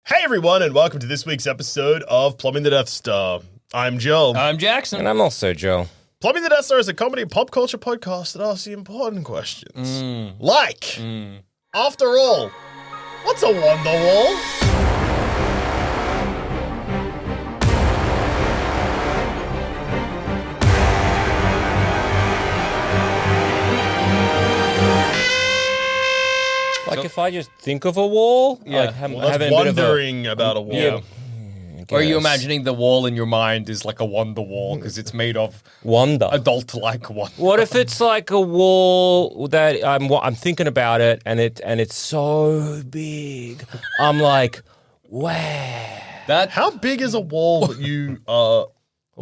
Hey everyone, and welcome to this week's episode of Plumbing the Death Star. I'm Joe. I'm Jackson. And I'm also Joe. Plumbing the Death Star is a comedy and pop culture podcast that asks the important questions. Like, after all, what's a Wonderwall? Like if I just think of a wall, like That's wondering about a wall. Yeah. Or are you imagining the wall in your mind is like a wonder wall because it's made of wonder. adult-like wonder? What if it's like a wall that I'm thinking about it and it's so big? I'm like, wow. How big is a wall that you Well,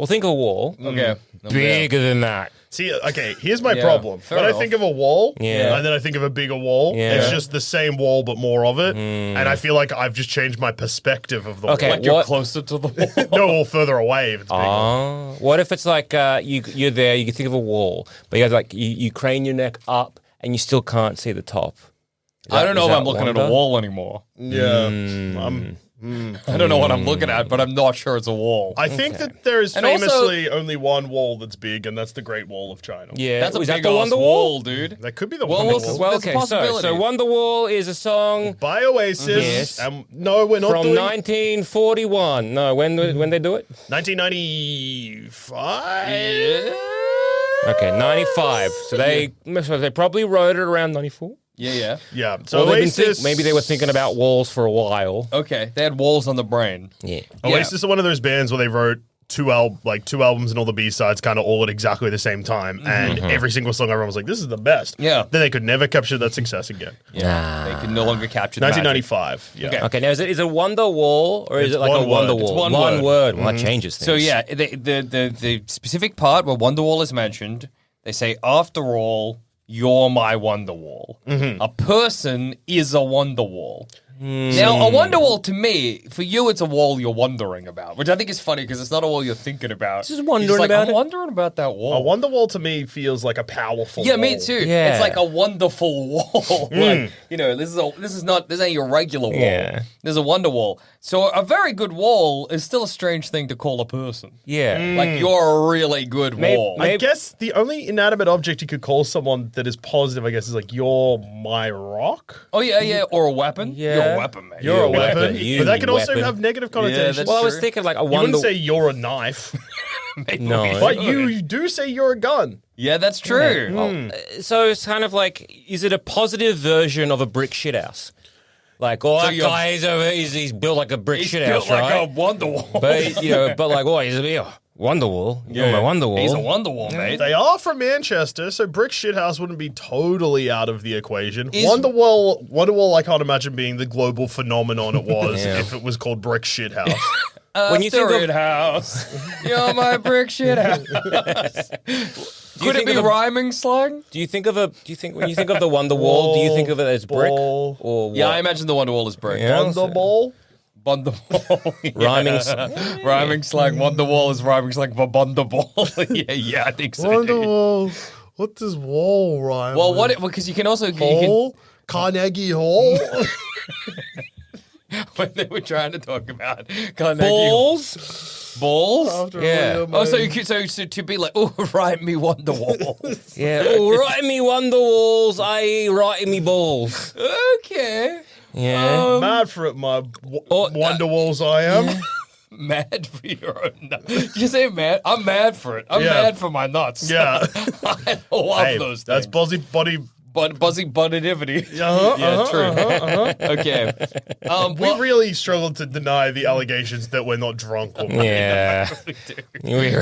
think of a wall. Okay. Bigger than that. See, okay, here's my problem. fair When enough. I think of a wall, Yeah. and then I think of a bigger wall, Yeah. it's just the same wall but more of it. And I feel like I've just changed my perspective of the Okay, wall. Like you're What? closer to the wall. No, or further away if it's bigger. What if it's like you're there, you can think of a wall, but you crane your neck up and you still can't see the top. I don't know is if that I'm looking at a wonder? wall anymore. Yeah. I don't know what I'm looking at, but I'm not sure it's a wall. I think that there is And also- famously only one wall that's big, and that's the Great Wall of China. Yeah, That's a is that big the ass Wonder wall, dude. That could be the Well, Wonder we'll- Wall. Well, There's a okay, so possibility. Wonderwall is a song By Oasis. Yes. And no, we're not from doing 1941. No, when they do it? 1995. Okay, 95. So they probably wrote it around 94. Yeah. Yeah. So Or they've been Oasis. maybe they were thinking about walls for a while. Okay. They had walls on the brain. Yeah. Oasis are one of those bands where they wrote two albums and all the B-sides kind of all at exactly the same time, and every single song everyone was like, "This is the best." Yeah. Then they could never capture that success again. Yeah. They can no longer capture the magic. 1995. Yeah. Okay. Okay, now is it a wonder wall or is It's it like one a wonder word. wall? It's one word. Well, that changes things. So yeah, the specific part where Wonderwall is mentioned, they say, after all, you're my Wonderwall. A person is a Wonderwall. Now, a Wonderwall to me, for you, it's a wall you're wondering about, which I think is funny because it's not a wall you're thinking about. Just wondering You're like, about I'm it. wondering about that wall. A Wonder Wall to me feels like a powerful. Yeah, me wall. too. Yeah. It's like a wonderful wall. Like, you know, this ain't your regular wall. Yeah. There's a wonder wall. So a very good wall is still a strange thing to call a person. yeah. Like you're a really good wall. I guess the only inanimate object you could call someone that is positive, I guess, is like, "You're my rock." Oh yeah, or a weapon. Yeah. You're a weapon, mate. You're a weapon. weapon. You But that can also weapon. have negative connotations. that's Well, I was true. thinking like a You wonder. wouldn't say you're a knife, No. but you do say you're a gun. Yeah, that's true. So it's kind of like, is it a positive version of a brick shithouse? Like, oh, So that you're- guy is over. He's built like a brick He's shithouse, built like right? a wonder wall. But like, oh, he's a Wonderwall. You're my Wonderwall. He's a wonder wall, mate. They are from Manchester, so Brick Shithouse wouldn't be totally out of the equation. Is- Wonderwall, I can't imagine being the global phenomenon it was Yeah. if it was called Brick Shithouse. When you think of- Asteroid house, you're my brick shit house. Could it think be of a- rhyming slang? when you think of the Wonderwall, do you think of it as brick Ball. or what? Yeah, I imagine the wonder wall is brick. Yeah. Wonderball? Wonder wall. Rhyming Rhyming slang. Wonder wall is rhyming slang for Wonderball. yeah, I think so. dude. Wonderwall. What does wall rhyme Well, with? because you can also Hall? Carnegie Hall? when they were trying to talk about Carnegie balls. balls. After Yeah. all your Oh, so money. you could so to be like, oh, write me Wonderwall. Yeah. Oh, write me Wonderwalls. I write me balls. Okay. Yeah. Mad for it, my Oh, Wonderwalls I am. Mad for your own nuts. Did you say mad? I'm mad for it. I'm Yeah. mad for my nuts. Yeah. I love Hey, those that's things. buzzy Buzzy buddedivity. Uh-huh, Yeah, true. Okay. We Well, really struggled to deny the allegations that we're not drunk. Or Yeah. We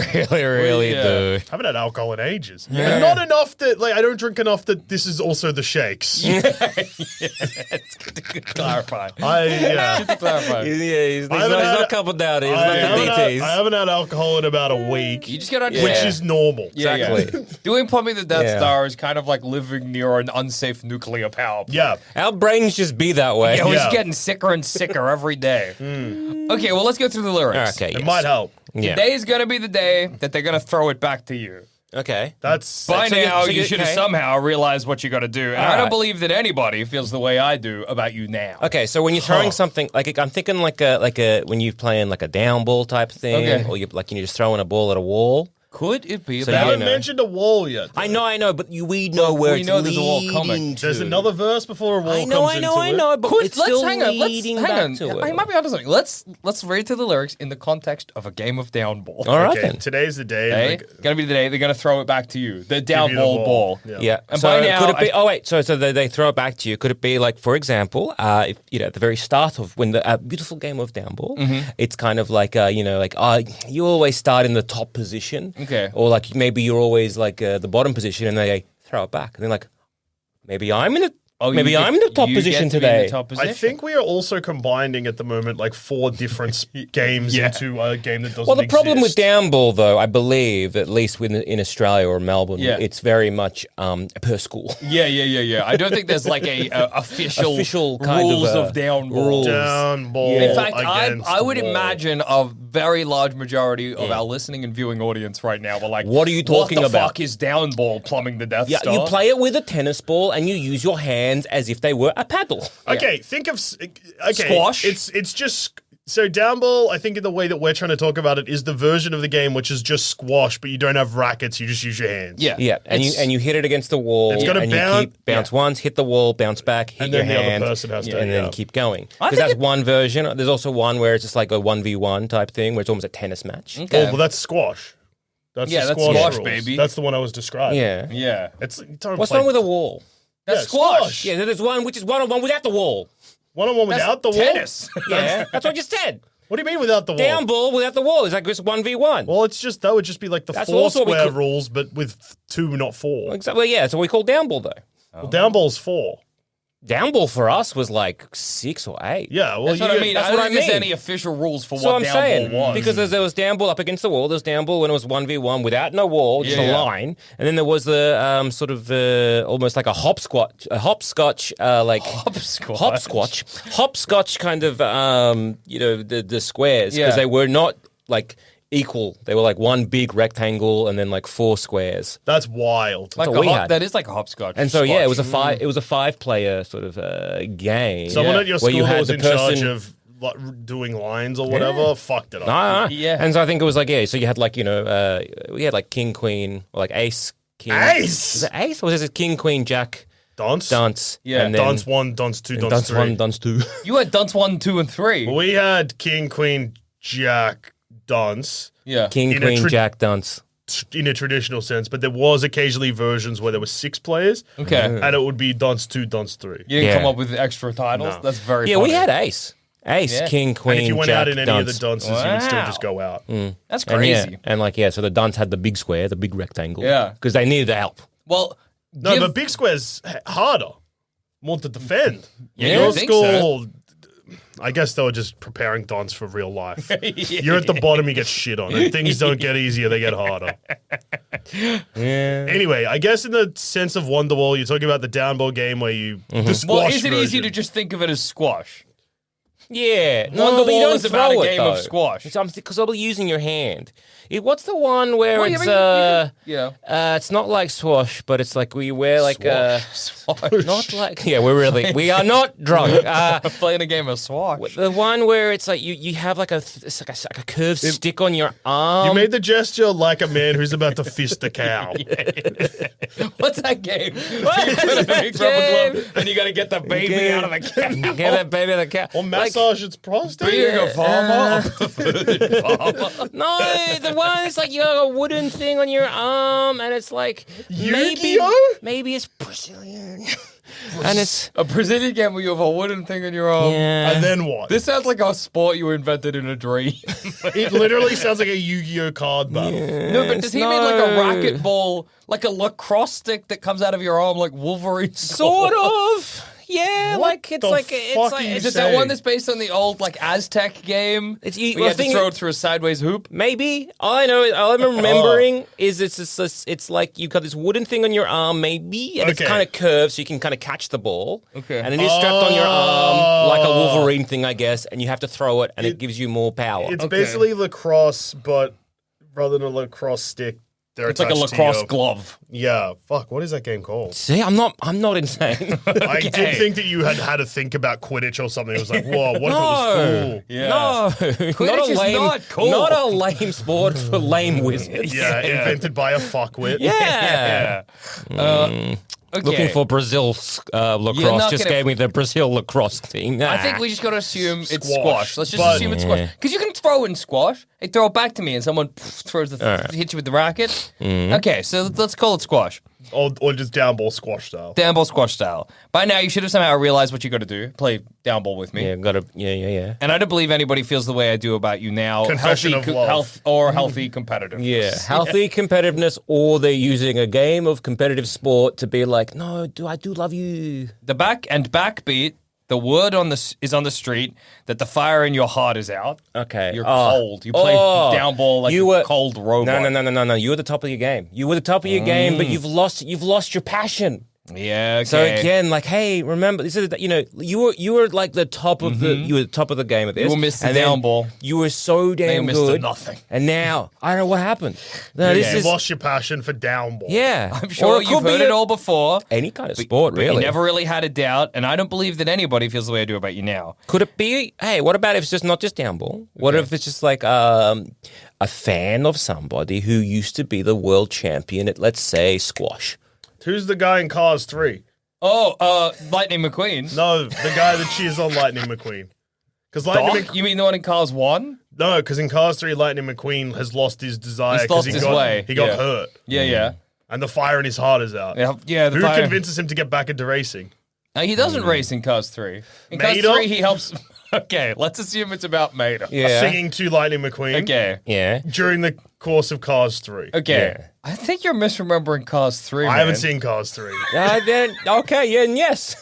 really Yeah. do. haven't had alcohol in ages. Not enough that, like, I don't drink enough that this is also the shakes. it's good to clarify. Yeah. To clarify. He's haven't had- not coupled down. He's I not the haven't had DTs. alcohol in about a week, You just gotta which understand. is normal. Yeah, Exactly. yeah. Doing Plumbing the Death Yeah. Star is kind of like living near an unsafe nuclear power plant. Yeah. Our brains just be that way. Yeah, we're just Yeah. getting sicker and sicker every day. Okay, well, let's go through the lyrics. Okay. It yes. might help. Yeah. Today's gonna be the day that they're gonna throw it back to you. Okay. That's By So you- now, so you you- should have okay. somehow realized what you got to do. And I don't Alright. believe that anybody feels the way I do about you now. Okay, so when you're throwing something like I'm thinking like a when you're playing like a down ball type thing, Okay. or you're just throwing a ball at a wall. Could it be So They about... you haven't know. mentioned a wall yet. I know, but we know where we it's know there's a wall leading coming. to. There's another verse before a wall I know, comes I into know, it. but it's Let's still hang on. leading Hang back on. to I it. might be onto something. Let's read through the lyrics in the context of a game of downball. All right Okay, then. today's the day. Okay? like, Gonna be the day they're gonna throw it back to you. The give you the downball ball. Yeah. And so by now, could it be? Oh wait. So they throw it back to you. Could it be like, for example, if, at the very start of when the beautiful game of downball, it's kind of like you always start in the top position. Okay. Or like maybe you're always like the bottom position, and they throw it back, and they're like, maybe I'm in I'm in the top position today. I think we are also combining at the moment like 4 different games Yeah. into a game that doesn't Well, the problem with exist. downball, though, I believe, at least in Australia or Melbourne, Yeah. it's very much per school. Yeah. I don't think there's like a official kind rules of, of downball. rules. Downball. In fact, against I would wall. imagine a very large majority of our listening and viewing audience right now were like, What are you talking What the about?" fuck is downball plumbing the Death Yeah, Star? you play it with a tennis ball and you use your hands as if they were a paddle. Okay, think of Squash? It's just so downball. I think in the way that we're trying to talk about it is the version of the game which is just squash, but you don't have rackets. You just use your hands. Yeah. Yeah, and It's- you hit it against the wall, It's gotta and bounce- you bounce once, hit the wall, bounce back, hit And your then the other hand, person has to- and then yeah. keep going. I Because think that's one version. There's also one where it's just like a 1v1 type thing, where it's almost a tennis match. Oh, Okay. well, that's squash. That's Yeah, the that's squash, squash, rules. baby. That's the one I was describing. Yeah. Yeah. It's you don't What's play- wrong with a wall? That's Yeah, squash. squash. Yeah, there's one which is one-on-one without the wall. One-on-one That's without the wall. tennis. Yeah, that's what I just said. What do you mean without the wall? Down ball without the wall. It's like it's 1v1. Well, it's just that would just be like the That's 4 also what we square could- rules, but with 2, not 4. Exactly. Well, yeah, that's what we call down ball, though. Well, downball's 4. Down ball for us was like 6 or 8. Yeah, well, That's what I mean. that's I don't what I think there's mean. any official rules for So what I'm downball saying, was. because there was down ball up against the wall, there was down ball when it was 1v1 without no wall, just Yeah, a yeah. line, and then there was the sort of almost like a hopscotch, like hopscotch kind of the squares, because Yeah. they were not like equal. They were like one big rectangle and then like 4 squares. That's wild. like what a we had. that is like a hopscotch. And so yeah, it was Squash. a 5-player sort of game. Someone Yeah. at your Where school you who had was the in charge person- of like, doing lines or whatever fucked it up. Nah. Yeah. And so I think it was like, yeah, so you had like, we had like king, queen, or like ace, king. Ace! Was it ace? Or was it king, queen, jack, Dunce? dunce? Yeah. And then Dunce 1, Dunce 2, Dunce, dunce 3. 1, dunce 2. You had dunce 1, 2, and 3. We had king, queen, jack, dunce Yeah. King, In a queen, tra- jack, dunce. in a traditional sense, but there was occasionally versions where there were 6 players. Okay. And it would be dunce 2, dunce 3. You didn't Yeah. come up with extra titles? No. That's very Yeah, funny. we had ace. Ace, Yeah. king, queen, And if you went jack, out in any of dunce. the dunces, you would still Wow. just go out. That's And crazy. yeah, and like, yeah, so the dunce had the big square, the big rectangle. Yeah. Because they needed the help. Well, No, give- but big square's harder. More to defend. Yeah, Your I think school, I guess they were just preparing dons for real life. You're at the bottom, you get shit on. And things don't get easier, they get harder. Yeah. Anyway, I guess in the sense of Wonderwall, you're talking about the downball game where you the squash well, is it easy version. to just think of it as squash? Yeah. No, Wonderwall but you don't is about throw a it, game of though. squash. Because I'll be using your hand. What's the one where Well, yeah, it's but you can- it's not like swash, but it's like we wear like Swash. not like we are not drunk. Playing a game of swash. The one where it's like you have like it's like a curved stick on your arm. You made the gesture like a man who's about to fist a cow. What's that game? What You put is a that big rubber game? glove and you got to get the baby out of the cow. Get that baby the cat. Or massage its prostate. Being a farmer, farmer. No, the one is like you have a wooden thing on your arm, and it's like Yu-Gi-Oh? maybe it's Brazilian, and it's A Brazilian game where you have a wooden thing in your arm. yeah. And then what? This sounds like a sport you invented in a dream. It literally sounds like a Yu-Gi-Oh card battle. No, but does he mean like a racquetball, like a lacrosse stick that comes out of your arm like Wolverine? Sort of. Yeah, What like it's the like fuck it's are like you Is it saying? that one that's based on the old like Aztec game? It's- where you well, had to thing throw is- it through a sideways hoop. maybe all I'm remembering is it's like you've got this wooden thing on your arm, maybe, and it's Okay. kind of curved, so you can kind of catch the ball. Okay. and it is strapped on your arm like a Wolverine thing, I guess, and you have to throw it, and it gives you more power. It's Okay. basically lacrosse, but rather than a lacrosse stick, they're It's like a attached to lacrosse your- glove. Yeah, fuck. What is that game called? See, I'm not insane. I did think that you had to think about Quidditch or something. It was like, whoa, what if it was cool? Yeah. No, Quidditch is not cool. Not a lame sport for lame wizards. Yeah, invented by a fuckwit. Yeah. Okay. Looking for Brazil's lacrosse. not Just gonna- gave me the Brazil lacrosse team. I think we just got to assume it's Squash. squash. Let's just But- assume it's squash. Because you can throw in squash. They throw it back to me and someone throws hits you with the racket. Okay, so let's call it squash. Or just downball squash style. Downball squash style. By now, you should have somehow realized what you got to do. Play downball with me. Yeah. And I don't believe anybody feels the way I do about you now. Confession of love. Healthy competitiveness. Yeah, healthy competitiveness, or they're using a game of competitive sport to be like, no, I do love you. The backbeat. The word is on the street that the fire in your heart is out. Okay. You're cold. You play downball like a cold robot. No. You were the top of your game. You were the top of your game, but you've lost your passion. Yeah. Okay. So again, like, hey, remember, this is you were like the top of the top of the game at this. You were Mr. and then Downball. You were so damn Mr. good. Nothing. And now I don't know what happened. No, You this is lost your passion for downball. yeah. I'm sure you've heard it all before. Any kind of sport, You really. never really had a doubt, and I don't believe that anybody feels the way I do about you now. Could it be? Hey, what about if it's just not just downball? What if it's just like a fan of somebody who used to be the world champion at, let's say, squash? Who's the guy in Cars 3? Oh, Lightning McQueen. No, the guy that cheers on Lightning McQueen. Because Lightning Doc? You mean the one in Cars 1? No, because in Cars 3, Lightning McQueen has lost his desire He's because lost his way. he got Yeah. hurt. Yeah. And the fire in his heart is out. Yeah, the Who fire. convinces him to get back into racing? He doesn't race in Cars 3. In Cars Mater? 3, he helps... Okay, let's assume it's about Mater. Yeah. Singing to Lightning McQueen Okay. Yeah. during the course of Cars 3. Okay. Yeah. I think you're misremembering Cars 3, I haven't man. seen Cars 3. Then, okay, yeah, and yes.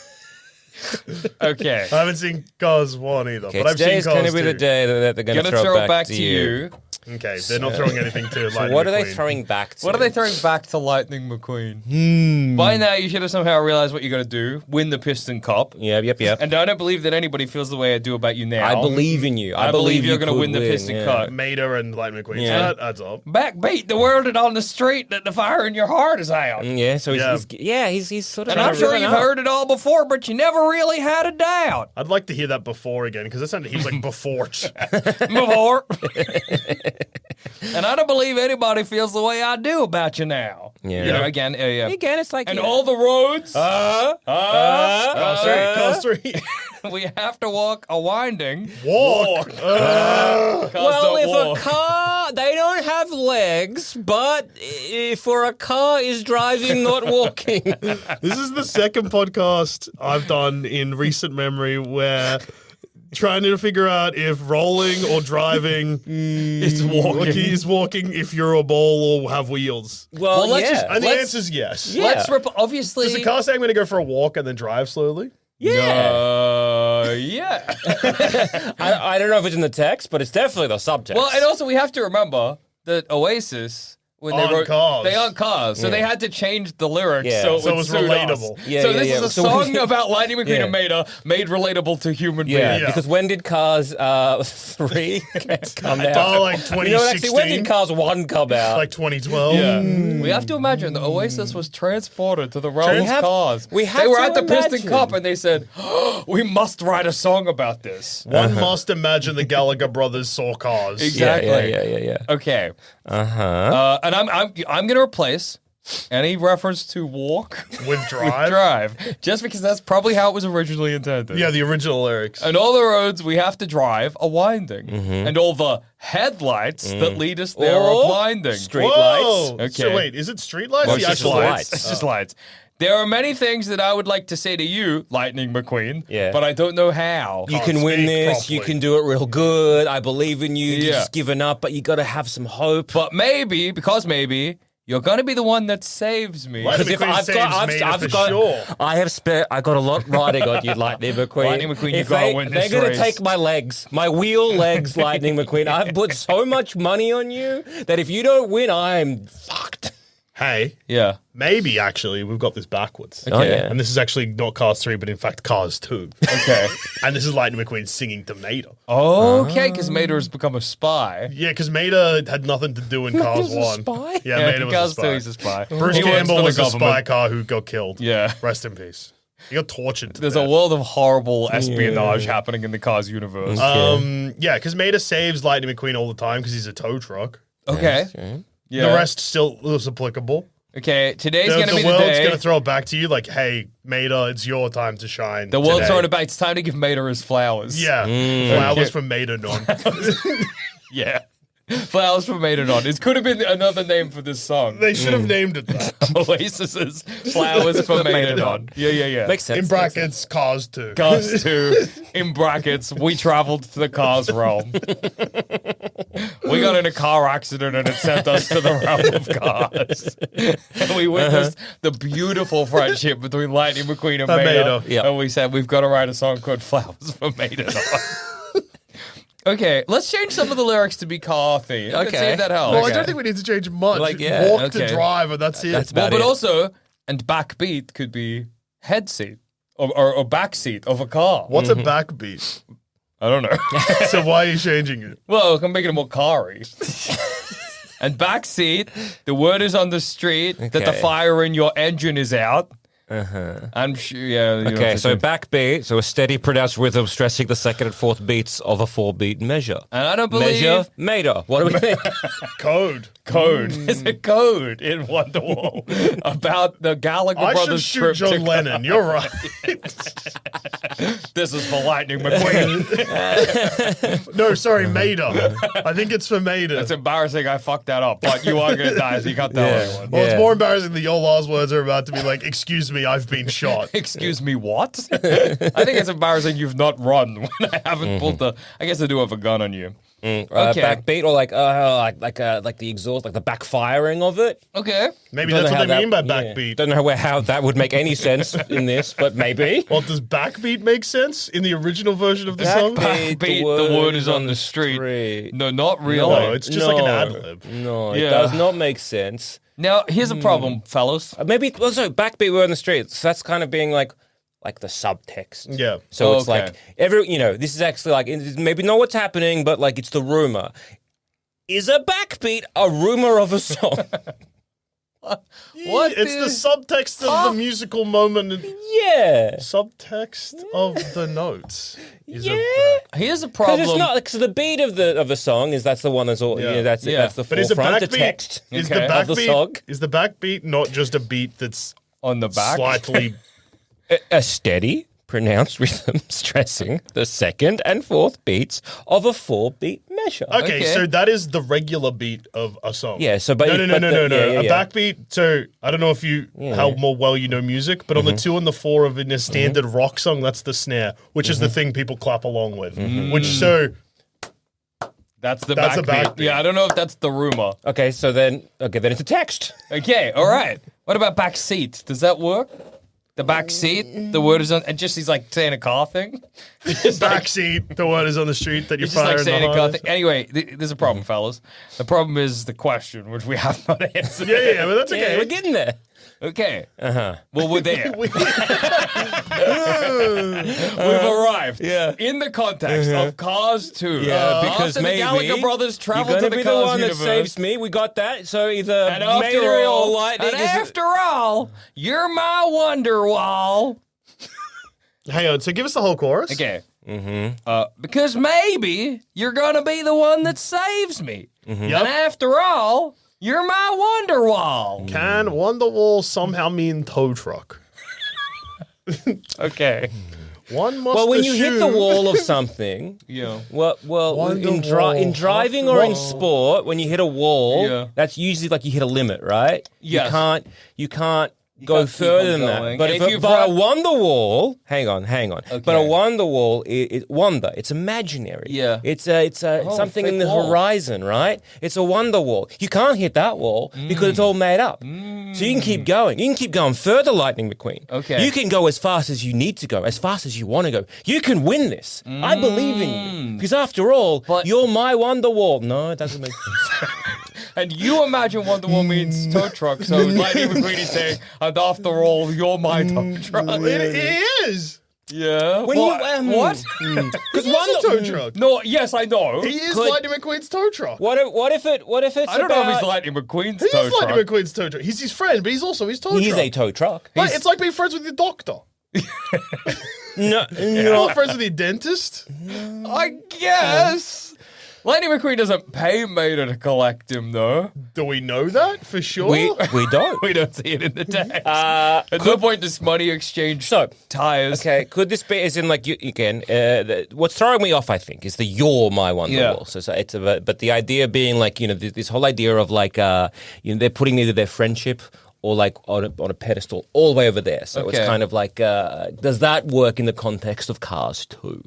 Okay. I haven't seen Cars 1 either, Okay, but I've today seen is going Cars to be 2. the day that they're going Gonna to throw it back to you. Okay, they're not throwing anything to Lightning So what are they McQueen. throwing back to? What are they throwing back to Lightning McQueen? By now, you should have somehow realized what you got to do. Win the Piston Cup. Yep. And I don't believe that anybody feels the way I do about you now. I believe in you. I believe you're you going to could win the Piston yeah. Cup. Mater and Lightning McQueen. Yeah. So that adds up. Backbeat the word it on the street that the fire in your heart is out. Yeah, so Yeah. he's sort of. And I'm sure you've heard it all before, but you never really had a doubt. I'd like to hear that before again, because that sounded he was like before. Before. And I don't believe anybody feels the way I do about you now. Yeah. You know, again, yeah. Again, it's like And all the roads Cars 3. we have to walk a winding. Walk. Cars Well, don't if walk. a car, they don't have legs, but for a car is driving, not walking. This is the second podcast I've done in recent memory where trying to figure out if rolling or driving It's walking. is walking if you're a ball or have wheels. Well, let's yeah. just- And the Let's- answer is yes. Yeah. Let's obviously. Does the car say I'm going to go for a walk and then drive slowly? Yeah. I don't know if it's in the text, but it's definitely the subtext. Well, and also we have to remember that Oasis, when they On wrote Cars. they on Cars, so they had to change the lyrics Yeah. so it So it would was suit relatable. us. Yeah, so yeah, this yeah. is a So song we- about Lightning McQueen Yeah. and Mater made relatable to human yeah, beings. because when did Cars 3 come out? Oh, like You know, actually, when 2016? did Cars 1 come out? Like 2012? Yeah. We have to imagine that Oasis was transported to the realm We of have- cars. we have they were to at the Piston imagine. Cup and they said, we must write a song about this. One must imagine the Gallagher Brothers saw Cars. Exactly. Yeah. Okay. And I'm going to replace any reference to walk With with drive? drive, just because that's probably how it was originally intended. Yeah, the original lyrics. And all the roads we have to drive are winding, and all the headlights that lead us there Or are blinding. street Whoa! lights. So Okay. wait, is it street lights? Well, The it's just actual lights. It's just lights. There are many things that I would like to say to you, Lightning McQueen, Yeah. but I don't know how. You Can't can win speak this. properly. You can do it real good. I believe in you. You're Yeah. just giving up, but you got to have some hope. But maybe, because maybe, you're going to be the one that saves me. Lightning Because if McQueen I've saves got, Mater I've for got, sure. I got a lot riding on you, Lightning McQueen. Lightning McQueen, you If gotta they, win they're this gonna race. take my legs, my wheel legs, Lightning McQueen. I've put so much money on you that if you don't win, I'm fucked. hey, Yeah. maybe actually we've got this backwards. Oh, yeah. And this is actually not Cars 3, but in fact Cars 2. Okay. And this is Lightning McQueen singing to Mater. Okay, because Mater has become a spy. Yeah, because Mater had nothing to do in Cars 1. Mater's a spy? Yeah, Mater was Cars a spy. 2, he's a spy. Bruce He works Campbell for the was a spy government. car who got killed. Yeah. Rest in peace. He got tortured to There's death. a world of horrible espionage happening in the Cars universe. Yeah, because Mater saves Lightning McQueen all the time because he's a tow truck. Okay. Yeah. The rest still is applicable. Okay, today's going to The be the world's day. going to throw it back to you like, hey, Mater, it's your time to shine. The world's today. throwing it back. It's time to give Mater his flowers. Yeah. Flowers from Mater none. Yeah. Flowers for Mater on. It could have been another name for this song. They should have named it that. Oasis's Flowers for Mater on. Yeah. Makes sense. In brackets, Cars 2. Cars 2, in brackets, we traveled to the Cars realm. We got in a car accident and it sent us to the realm of Cars. And we witnessed the beautiful friendship between Lightning McQueen and Mater. Mater. Yep. And we said, we've got to write a song called Flowers for Mater on. Okay, let's change some of the lyrics to be car themed. Let's see Okay. if that helps. Well, I don't think we need to change much. Like, yeah, Walk okay. to drive, and that's it. That's Well, about but it. also, and backbeat could be head seat or back seat of a car. What's a backbeat? I don't know. So why are you changing it? Well, I'm making it more car-y. And back seat, the word is on the street that the Okay. fire in your engine is out. I'm sure, yeah. you know Okay, what so I'm saying. backbeat, so a steady pronounced rhythm stressing the second and fourth beats of a 4-beat measure. And I don't believe Measure, Mater. What do we think? Code. code. There's a code in Wonderwall about the Gallagher I should Brothers shoot trip John to Lennon. You're right. This is for Lightning McQueen. No, sorry, Mater. I think it's for Mater. It's embarrassing. I fucked that up, but you are gonna die, so you can't tell anyone. Well, Yeah. it's more embarrassing that your last words are about to be like, excuse me, I've been shot. Excuse me, what? I think it's embarrassing you've not run when I haven't pulled the. I guess I do have a gun on you. Okay. Backbeat or like the exhaust, like the backfiring of it. Okay. Maybe Don't that's know what how they mean by that- yeah. backbeat. Don't know how that would make any sense in this, but maybe. Well, does backbeat make sense in the original version of the song? Backbeat. Beat, the word is on the street. No, not really. No, it's just like an ad lib. No, Yeah. it does not make sense. Now, here's a problem, fellas. Maybe also backbeat word on the street. So that's kind of being like the subtext. Yeah. So it's Okay. like this is actually like it's maybe not what's happening, but like it's the rumor. Is a backbeat a rumor of a song? What It's the subtext of the musical moment. Yeah. Subtext of the notes. Is Yeah. Here's a Because problem. it's not because the beat of the song is that's the one that's all Yeah. that's Yeah. that's the But is the forefront, the backbeat text is Okay. the of the song. backbeat is the backbeat not just a beat that's on the back. slightly A steady pronounced rhythm stressing the second and fourth beats of a 4-beat measure. Okay, Okay. so that is the regular beat of a song. Yeah, so but no. yeah, A yeah. backbeat. So I don't know if you how more well you know music, but on the 2 and the 4 of in a standard rock song, that's the snare, which is the thing people clap along with. Which so That's the That's a backbeat. backbeat. Yeah, I don't know if that's the rumor. Okay, so then it's a text. Okay, all right. What about back seat? Does that work? The back seat, the word is on, and just he's like saying a car thing. backseat, the word is on the street that you're It's just like firing saying a car behind. thing. Anyway, there's a problem, fellas. The problem is the question, which we have not answered. Yeah, but that's Yeah, okay. we're getting there. Okay. Well, we're there. We've arrived. Yeah. In the context of Cars 2. Yeah, because after maybe the Gallagher Brothers you're traveled gonna to the be Cars the one universe. that saves me. We got that. So either And after Mater or all, Lightning. and after all, you're my Wonderwall. Hang on, so give us the whole chorus. Okay. Because maybe you're gonna be the one that saves me. Yep. And after all, you're my Wonderwall. Can Wonderwall somehow mean tow truck? Okay. One must Well, when you hit the assume- wall of something, Yeah. well, Wonderwall, in driving or in Wonderwall. sport, when you hit a wall, Yeah. that's usually like you hit a limit, right? Yes. You can't go can't keep further on than going. that. But And if if you've but a run- Wonderwall, hang on. But a Okay. Wonderwall, Wonder, it's imaginary. Yeah. It's something in thick the wall. horizon, right? It's a Wonderwall. You can't hit that wall because it's all made up. So you can keep going. You can keep going further, Lightning McQueen. Okay. You can go as fast as you need to go, as fast as you want to go. You can win this. I believe in you. Because after all, But- you're my Wonderwall. No, it doesn't make sense. And you imagine Wonderwall means tow truck, so Lightning McQueen is saying, and after all, you're my tow truck. It is. Yeah. When what? Because he's a tow truck. No, yes, I know. He is Lightning McQueen's tow truck. What if it's I don't know if about- he's Lightning McQueen's He tow is truck. Lightning McQueen's tow truck. He's his friend, but he's also his tow truck. He's a tow truck. Like, it's like being friends with your doctor. No, You're not friends with your dentist. I guess. Lightning McQueen doesn't pay Mater to collect him, though. Do we know that for sure? we don't. We don't see it in the text. At no point does money exchange tires. Okay, could this be as in like you again? What's throwing me off, I think, is the "you're my Wonderwall." Yeah. So it's but the idea being like this whole idea of like they're putting either their friendship or like on a pedestal all the way over there. So it's Okay. kind of like, does that work in the context of Cars 2?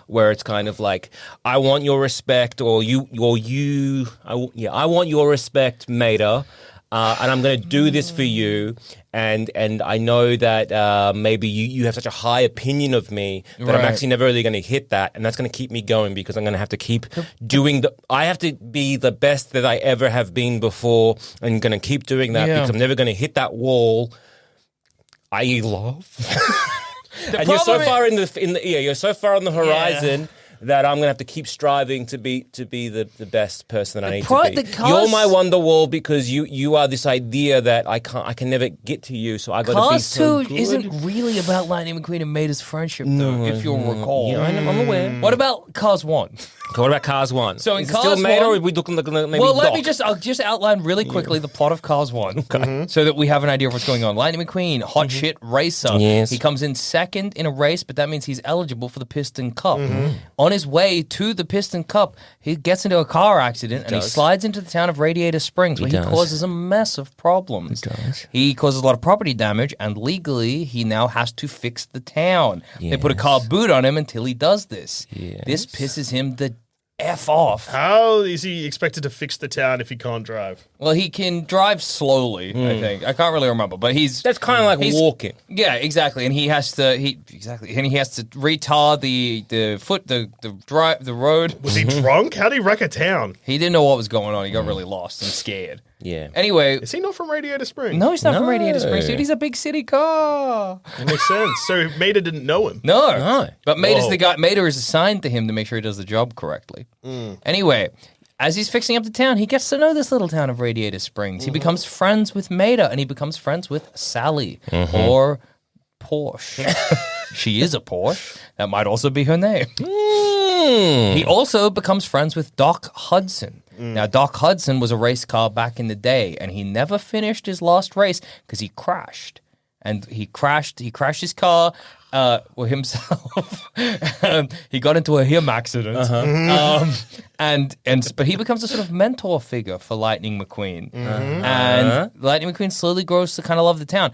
Where it's kind of like, I want your respect, or I want your respect, Mater, and I'm going to do this for you. And I know that maybe you have such a high opinion of me that I'm Right. actually never really going to hit that, and that's going to keep me going because I'm going to have to keep doing I have to be the best that I ever have been before, and going to keep doing that because I'm never going to hit that wall. I.e. love. And you're so far you're so far on the horizon. That I'm gonna have to keep striving to be the best person that I need to be. You're my Wonderwall because you are this idea that I can never get to you, so I got to be Cars so 2 good. isn't really about Lightning McQueen and Mater's friendship, though, if you'll recall. Yeah, I'm aware. What about Cars 1? What about Cars 1? So in is Cars it still Mater, 1 or are we looking maybe Well, let Doc? me I'll just outline really quickly the plot of Cars 1 so that we have an idea of what's going on. Lightning McQueen, hot shit racer. Yes. He comes in second in a race, but that means he's eligible for the Piston Cup. On his way to the Piston Cup, he gets into a car accident and he slides into the town of Radiator Springs where he causes a mess of problems. He causes a lot of property damage, and legally he now has to fix the town. They put a car boot on him until he does this. This pisses him the F off. How is he expected to fix the town if he can't drive? Well, he can drive slowly, I think. I can't really remember, but That's kind of like walking. Yeah, exactly. And he has to retard the road. Was he drunk? How did he wreck a town? He didn't know what was going on. He got really lost and scared. Yeah. Anyway, Is he not from Radiator Springs? no, he's not from Radiator Springs, dude. He's a big city car. That makes sense. So Mater didn't know him. No. But Mater's Whoa. the guy. Mater is assigned to him to make sure he does the job correctly. Anyway, as he's fixing up the town, he gets to know this little town of Radiator Springs. He becomes friends with Mater, and he becomes friends with Sally, or Porsche. She is a Porsche. That might also be her name. He also becomes friends with Doc Hudson. Now, Doc Hudson was a race car back in the day, and he never finished his last race because he crashed. And he crashed his car with himself. He got into a him accident. But he becomes a sort of mentor figure for Lightning McQueen. And Lightning McQueen slowly grows to kind of love the town.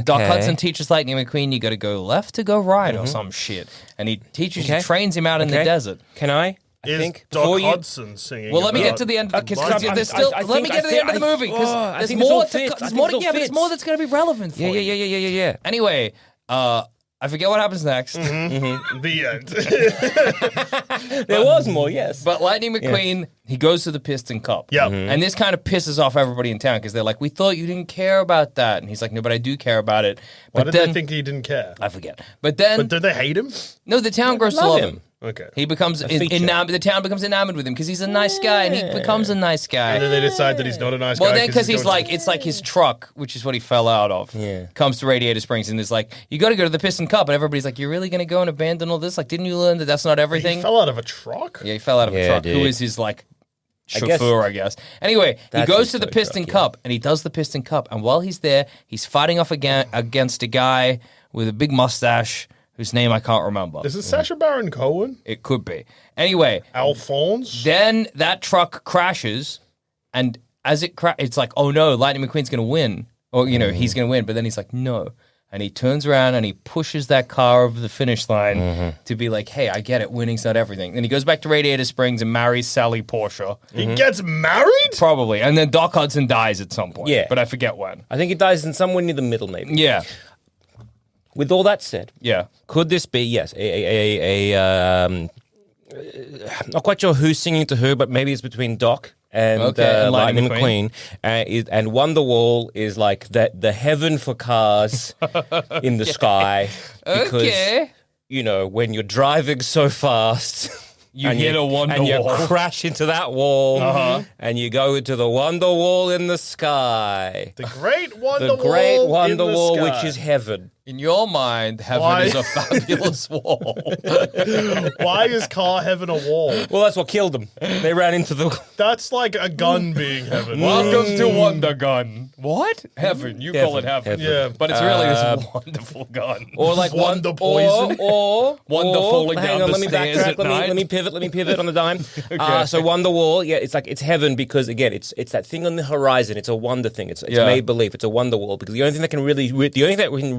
Doc Hudson teaches Lightning McQueen, you got to go left to go right or some shit. And he trains him out in the desert. Can I? I Is think Doc before you- Hudson singing? Well, let me get about to the end because Lightning? there's still. I Let me get to the end of the movie because I there's think this more. all fits. I There's think more. this all Yeah, but there's fits. more that's going to be relevant for you. Yeah. Anyway, I forget what happens next. The end. There was more, yes. But Lightning McQueen, he goes to the Piston Cup. Yeah. And this kind of pisses off everybody in town because they're like, we thought you didn't care about that. And he's like, no, but I do care about it. Why But did then, they think he didn't care? I forget. But then, But do they hate him? no, the town grows to love love him. him. Okay. He becomes feature. enamored. The town becomes enamored with him because he's a nice guy, and he becomes a nice guy. And then they decide that he's not a nice guy. Well, then because he's going like, it's like his truck, which is what he fell out of. Yeah. Comes to Radiator Springs and is like, you got to go to the Piston Cup, and everybody's like, you're really going to go and abandon all this? Like, didn't you learn that that's not everything? He fell out of a truck? Yeah, he fell out of a Yeah, truck. dude. Who is his like I guess- chauffeur, I guess. Anyway, he That's goes his to the tow Piston truck, yeah. Cup and he does the Piston Cup. And while he's there, he's fighting off against a guy with a big mustache whose name I can't remember. Is it Sacha Baron Cohen? It could be. Anyway, Alphonse? then that truck crashes, and as it's like, oh no, Lightning McQueen's going to win. Or, he's going to win. But then he's like, no. And he turns around and he pushes that car over the finish line to be like, hey, I get it. Winning's not everything. Then he goes back to Radiator Springs and marries Sally Porsche. He gets married? Probably. And then Doc Hudson dies at some point. Yeah. But I forget when. I think it dies in somewhere near the middle, maybe. Yeah. With all that said, Yeah. could this be, yes, I'm not quite sure who's singing to who, but maybe it's between Doc and Lightning McQueen. And Wonderwall is like the heaven for cars in the sky. Because, you know, when you're driving so fast... You hit a Wonderwall. And you crash into that wall. And you go into the Wonderwall in the sky. The great Wonderwall. The great Wonderwall, which is heaven. In your mind, heaven is a fabulous wall. Why is car heaven a wall? Well, that's what killed them. They ran into the... That's like a gun being heaven. Welcome to Wonder Gun. What? Heaven. You call it heaven. Yeah. But it's really this wonderful gun. Or like Wonder poison. Or Wonder falling hang down on, the let me stairs backtrack. at Let me pivot on the dime. So Wonderwall, it's like it's heaven because again, it's that thing on the horizon. It's a wonder thing. It's made believe. It's a wonder wall because the only thing that can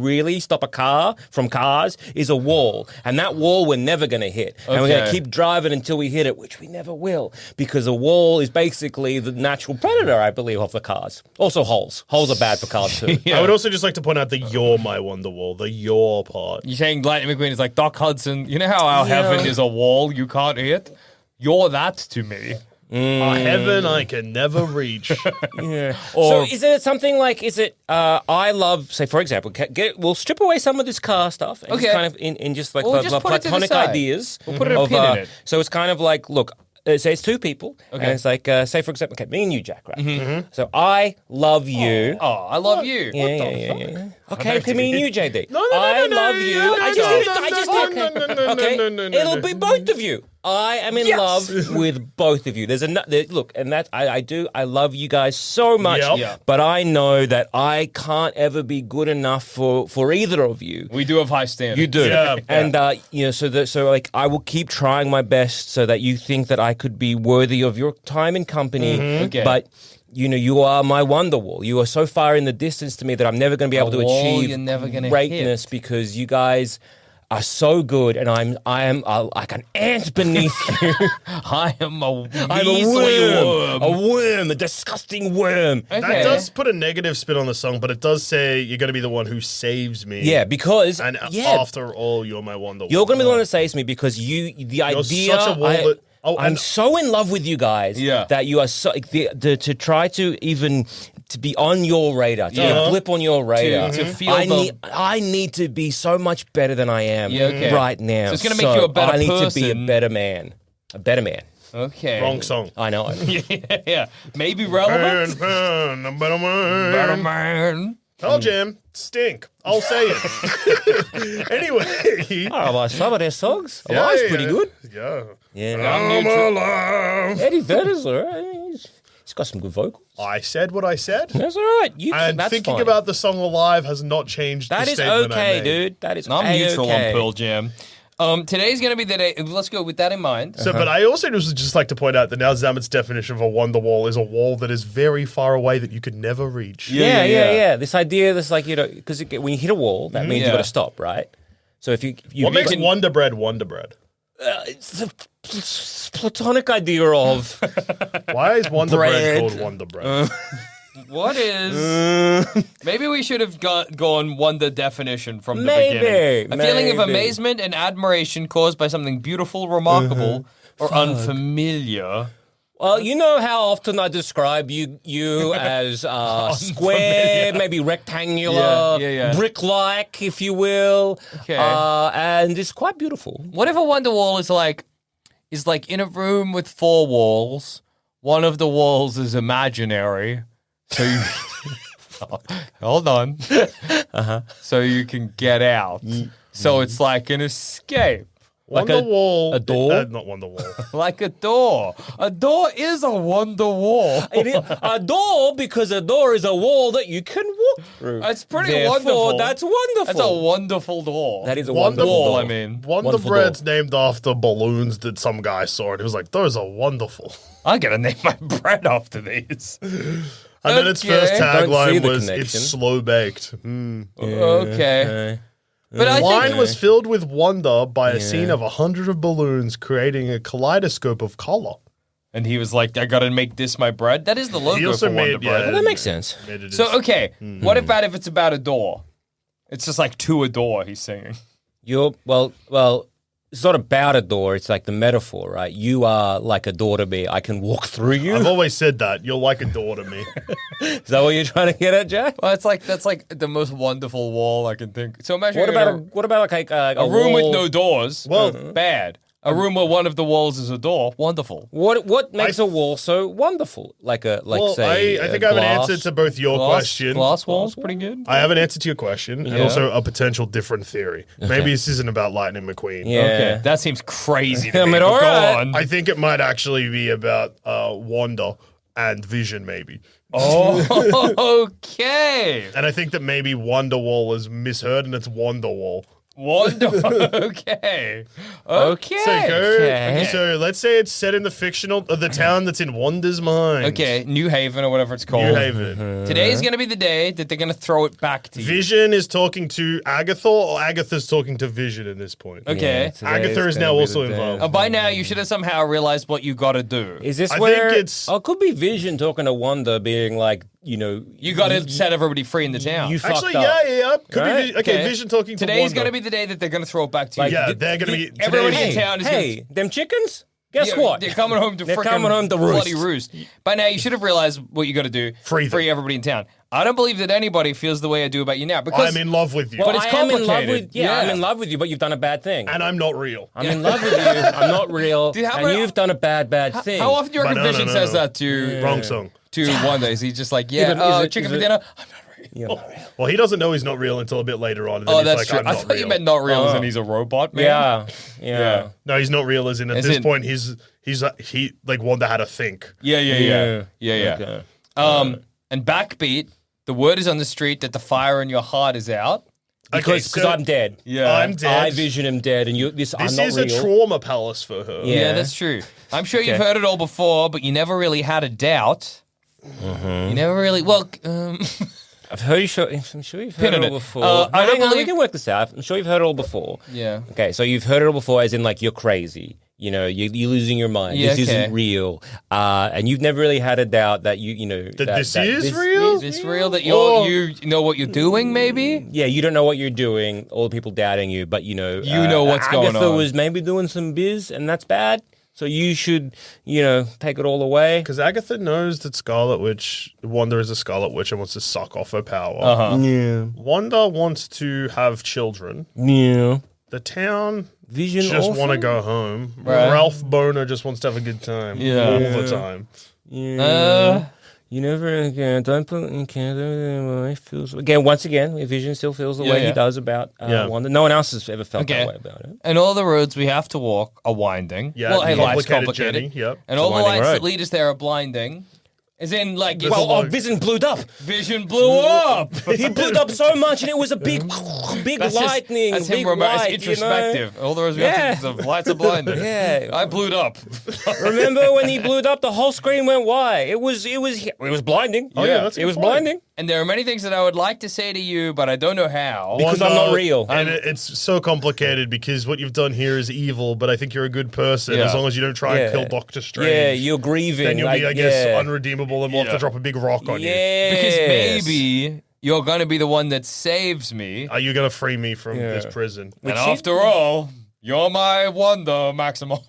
really stop a car from cars is a wall, and that wall we're never going to hit, and we're going to keep driving until we hit it, which we never will, because a wall is basically the natural predator, I believe, of the cars. Also, holes are bad for cars too. I would also just like to point out the "you're my Wonderwall," the "your" part. You're saying Lightning McQueen is like Doc Hudson. You know how our heaven is a wall you can't hit? You're that to me. A heaven I can never reach. So is it something like, I love, say, for example, we'll strip away some of this car stuff and just kind of in just like the platonic ideas. We'll put a pin in it. So it's kind of like, look, say it's two people, and it's like, say, for example, me and you, Jack, right? So I love you. Oh, I love you. Yeah. Okay, me and you, JD. No, I love you. It'll be both of you. I am in love with both of you. Look, and that I love you guys so much, but I know that I can't ever be good enough for either of you. We do have high standards. You do, Yeah. and so I will keep trying my best so that you think that I could be worthy of your time and company, but. You know, you are my Wonderwall. You are so far in the distance to me that I'm never going to be able to achieve you're never gonna greatness because you guys are so good, and I am like an ant beneath you. I am a worm, a disgusting worm. Okay. That does put a negative spin on the song, but it does say you're going to be the one who saves me. Yeah, because after all, you're my Wonderwall. you're going to be the one that saves me because the idea. Such a wall I'm so in love with you guys that you are so to try to even to be on your radar, to blip on your radar. To feel I need to be so much better than I am right now. So it's going to make you a better I need person. to be a better man. A better man. Okay. Wrong song. I know. Yeah. Maybe relevant. Better man. Hell Jam, stink. I'll say it. Anyway. Oh, some of their songs. Alive's pretty good. Yeah. I'm alive. Eddie Vedder's all right. He's got some good vocals. I said what I said. That's all right. And that's thinking fine. about the song Alive has not changed that the is statement I okay, made. dude. That is I'm neutral okay. on Pearl Jam. Today's going to be the day. Let's go with that in mind. So, but I also just like to point out that now Zammit's definition of a Wonderwall is a wall that is very far away that you could never reach. Yeah. This idea, this like, you know, because when you hit a wall, that means you got to stop, right? So if you what makes Wonder Bread Wonder Bread? It's the platonic idea of Why is Wonder Bread Bread. called Wonder Bread? What is... Maybe we should have gone Wonder definition from the beginning. A feeling of amazement and admiration caused by something beautiful, remarkable, or unfamiliar. Well, you know how often I describe you as square, maybe rectangular, brick-like, if you will. Okay. And it's quite beautiful. What if a Wonderwall is like in a room with 4 walls? One of the walls is imaginary. So you hold on. So you can get out. So it's like an escape. Wonderwall. a door? Not Wonderwall. Like a door. A door is a wonder wall. It is a door because a door is a wall that you can walk through. That's pretty Therefore, wonderful. That's wonderful. That's a wonderful door. That is a Wonderful. wonderful wall, door. I mean. Wonder Wonderful Bread's named after balloons that some guy saw, and he was like, "Those are wonderful." I'm going to name my bread after these. And then its first Don't see tagline the was, connection. "It's slow baked." Okay. But I Line think... was filled with wonder by a scene of 100 of balloons creating a kaleidoscope of color. And he was like, I got to make this my bread. That is the logo He also for Wonder made, Bread. Well, that makes sense. made it So, his- okay, what about if it's about a door? It's just like to a door he's singing. Well, it's not about a door. It's like the metaphor, right? You are like a door to me. I can walk through you. I've always said that. You're like a door to me. Is that what you're trying to get at, Jack? Well, that's like the most wonderful wall I can think. So imagine What about like a room wall? with no doors. Well- bad. A room where one of the walls is a door. Wonderful. What makes a wall so wonderful? Well, I think I have an answer to both your question. Glass walls, pretty good. I have an answer to your question and also a potential different theory. Maybe this isn't about Lightning McQueen. Yeah. Okay, that seems crazy to I me. mean, but all go right. on. I think it might actually be about Wanda and Vision, maybe. Oh, okay. And I think that maybe Wonderwall is misheard and it's Wonderwall. Okay. Okay. So let's say it's set in the town that's in Wanda's mind. Okay, New Haven or whatever it's called. New Haven. Today's going to be the day that they're going to throw it back to you. Vision is talking to Agatha, or Agatha's talking to Vision at this point. Okay. Agatha is now also involved. By now, you should have somehow realized what you got to do. Is this I where think it's- it could be Vision talking to Wanda, being like, you know, You got to set everybody free in the town. you fucked Actually, up. yeah. Could Right? be okay, Vision talking to Wanda. Today's going to be the day that they're going to throw it back to you. Yeah, they're going to be... Everybody today's- in town is Hey, them chickens? Guess Yeah, what? They're coming home to They're frickin' coming home to roost. bloody roost. By now, you should have realized what you got to do. Free them. everybody in town. I don't believe that anybody feels the way I do about you now. Because I'm in love with you. But it's I am in love complicated. with I'm Yeah. in love with you, but you've done a bad thing. and I'm not real. I'm in love with you. I'm not real, Dude, how and about- you've done a bad thing. How often do you reckon But no, Vision no, says no. that to Wrong song. Wanda? Is he just like, Yeah, but is chicken it- for dinner? I'm not real. Yeah. Well, he doesn't know he's not real until a bit later on. And then Oh, he's that's like, true. I'm I not thought real. you meant not real as in he's a robot, man. Yeah. No, he's not real as in at As this in- point he like Wanda had to think. Yeah. Okay. And backbeat, the word is on the street that the fire in your heart is out. Because so I'm dead. Yeah. I'm dead. I Vision am dead, and I'm This not is real. a trauma palace for her. Yeah. Yeah, that's true. I'm sure you've Okay. heard it all before, but you never really had a doubt. You never really. Well, I'm sure you've heard Pin it in all it. before. I don't Hang on, we believe- can work this out. I'm sure you've heard it all before. yeah. Okay, so you've heard it all before, as in like you're crazy. You know, you're losing your mind. Yeah, This okay. isn't real, and you've never really had a doubt that That this is real? Is this real that Or- you know what you're doing? Maybe. Yeah, you don't know what you're doing. All the people doubting you, but you know, You know what's going Agatha on. was maybe doing some biz, and that's bad. So you should, take it all away. Because Agatha knows that Wanda is a Scarlet Witch and wants to suck off her power. Uh-huh. Yeah, Wanda wants to have children. yeah. The town Vision just also? want to go home. Right. Ralph Boner just wants to have a good time. Yeah. All the time. Yeah. You never again. Don't put in Canada. Feels again. Once again, Vision still feels the way yeah. he does about Yeah. Wanda. No one else has ever felt Okay. that way about it. And all the roads we have to walk are winding. Yeah, Well, hey, life's complicated complicated. journey, yep. And It's all a the winding lights road. that lead us there are blinding. As in, like, There's a Well, lot- Vision blew up. Vision blew up. He blew up so much, and it was a big lightning. That's big him remote. light, It's introspective. All the roads we have to the lights are blinding. Yeah. I blew up. Remember when he blew it up? The whole screen went white. It was blinding. Oh, yeah, that's a it good was point. blinding. And there are many things that I would like to say to you, but I don't know how. Because I'm not real. And it's so complicated because what you've done here is evil, but I think you're a good person Yeah. as long as you don't try and Yeah. kill Doctor Strange. Yeah, you're grieving. Then you'll be, like, I guess, yeah. unredeemable and we'll have to drop a big rock on you. Because Yes. maybe you're going to be the one that saves me. Are you going to free me from Yeah. this prison? And after all, you're my Wanda, Maximoff.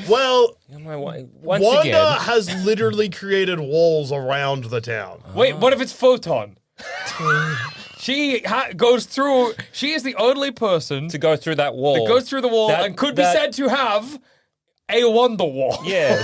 Well, Once Wanda again, has literally created walls around the town. Wait, what if it's Photon? She goes through. She is the only person to go through that wall. that goes through the wall That- and could be that- said to have a Wonderwall. Yeah.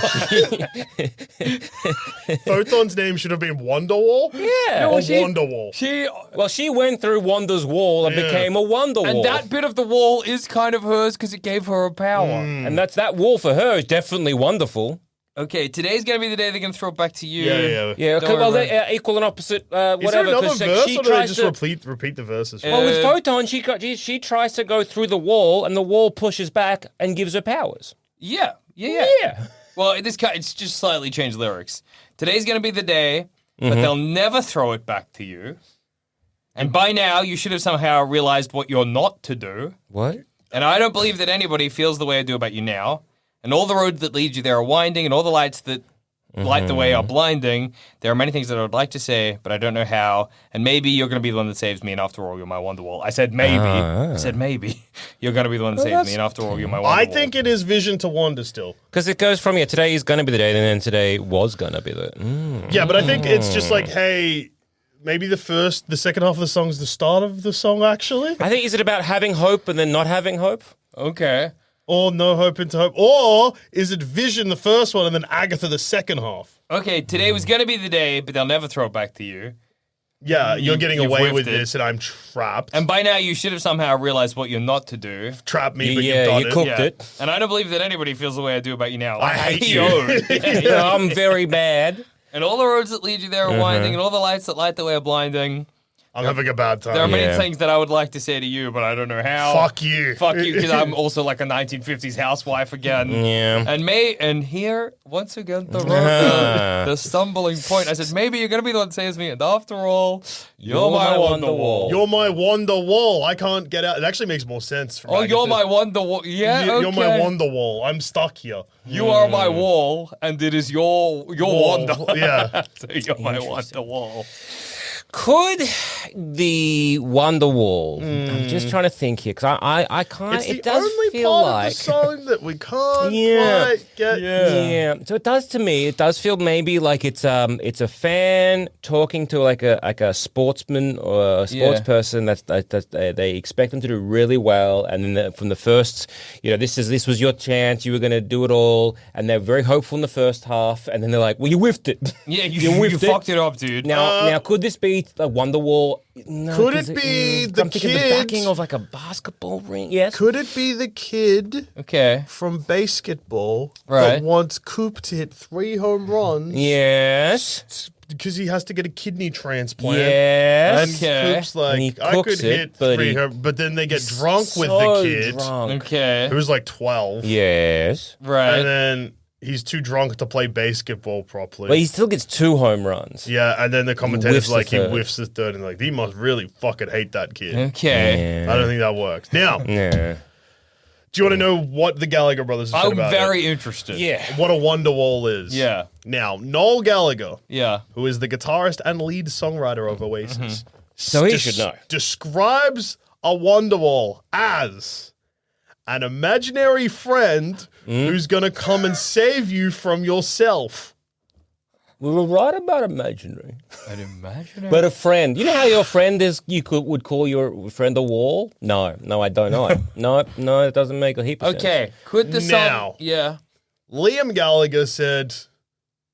Photon's name should have been Wonderwall? Yeah. Or well, she- Wonderwall. She went through Wanda's wall and Yeah. became a Wonder Wall. And that bit of the wall is kind of hers because it gave her a power. And that wall for her is definitely wonderful. Okay, today's going to be the day they're going to throw it back to you. Yeah. Yeah, okay, Don't well, worry. they're equal and opposite, Is there whatever. another 'cause, like, verse she or do they tries just to. repeat the verses? Well, with Photon, she tries to go through the wall, and the wall pushes back and gives her powers. Yeah. Well, in this case, it's just slightly changed lyrics. Today's going to be the day, but they'll never throw it back to you. And by now, you should have somehow realized what you're not to do. What? And I don't believe that anybody feels the way I do about you now. And all the roads that lead you there are winding, and all the lights that light the way are blinding. There are many things that I would like to say, but I don't know how. And maybe you're going to be the one that saves me, and after all, you're my Wonderwall. I said maybe. I said maybe. You're going to be the one that saves me, and after all, you're my Wonderwall. I think it is Vision to Wanda still. Because it goes from, today is going to be the day, and then today was going to be the... Yeah, but I think it's just like, hey, maybe the second half of the song is the start of the song, actually. I think, is it about having hope and then not having hope? Okay. Or no hope into hope. Or is it Vision the first one and then Agatha the second half? Okay, today was going to be the day, but they'll never throw it back to you. Yeah, you're getting You've away with whiffed it. this and I'm trapped. And by now, you should have somehow realized what you're not to do. Trap me, but you've done you it. cooked it. And I don't believe that anybody feels the way I do about you now. I hate you. Yeah, I'm very bad. And all the roads that lead you there are winding, and all the lights that light the way are blinding. I'm having a bad time. There are many things that I would like to say to you, but I don't know how. Fuck you. Fuck you, because I'm also like a 1950s housewife again. Yeah. And here, once again, the stumbling point. I said, maybe you're going to be the one that saves me, and after all, you're my Wonderwall. You're my Wonderwall. I can't get out. It actually makes more sense. Oh, you're my Wonderwall. Yeah, okay. You're my Wonderwall. I'm stuck here. You are my wall, and it is your Wall. wonder. Yeah. So you're my Wonderwall. Could the Wonderwall? I'm just trying to think here because I can't. It's it the does only feel part like of the song that we can't Yeah. quite get. Yeah. So it does to me. It does feel maybe like it's a fan talking to like a sportsman or a sports person that they expect them to do really well, and then from the first, this was your chance. You were going to do it all, and they're very hopeful in the first half, and then they're like, well, you whiffed it. Yeah, you fucked it up, dude. Now could this be a Wonderwall? No, Could it be the I'm thinking the kid? backing of like a basketball ring? Yes. Could it be the kid Okay. from basketball Right. that wants Coop to hit 3 home runs? Yes. Because he has to get a kidney transplant. Yes. And Okay. Coop's And like, he I cooks could it, hit but 3 he- home, but then they get drunk with So the kid, drunk. Okay. who's like 12. Yes. Right. And then he's too drunk to play basketball properly. But he still gets 2 home runs. Yeah, and then the commentator's whiffs the like, he third. whiffs the third, and like, he must really fucking hate that kid. Okay. I don't think that works. Now, Yeah. do you want to know what the Gallagher Brothers have said I'm about very interested. Yeah. it? What a Wonderwall is. Yeah. Now, Noel Gallagher, Yeah. who is the guitarist and lead songwriter of Oasis, So he should know. describes a Wonderwall as an imaginary friend who's going to come and save you from yourself. We were right about imaginary. I'd imagine. But a friend. You know how your friend is, would call your friend a wall? No, I don't know. no, it doesn't make a heap of sense. Okay. Could the Now. song... Yeah. Liam Gallagher said,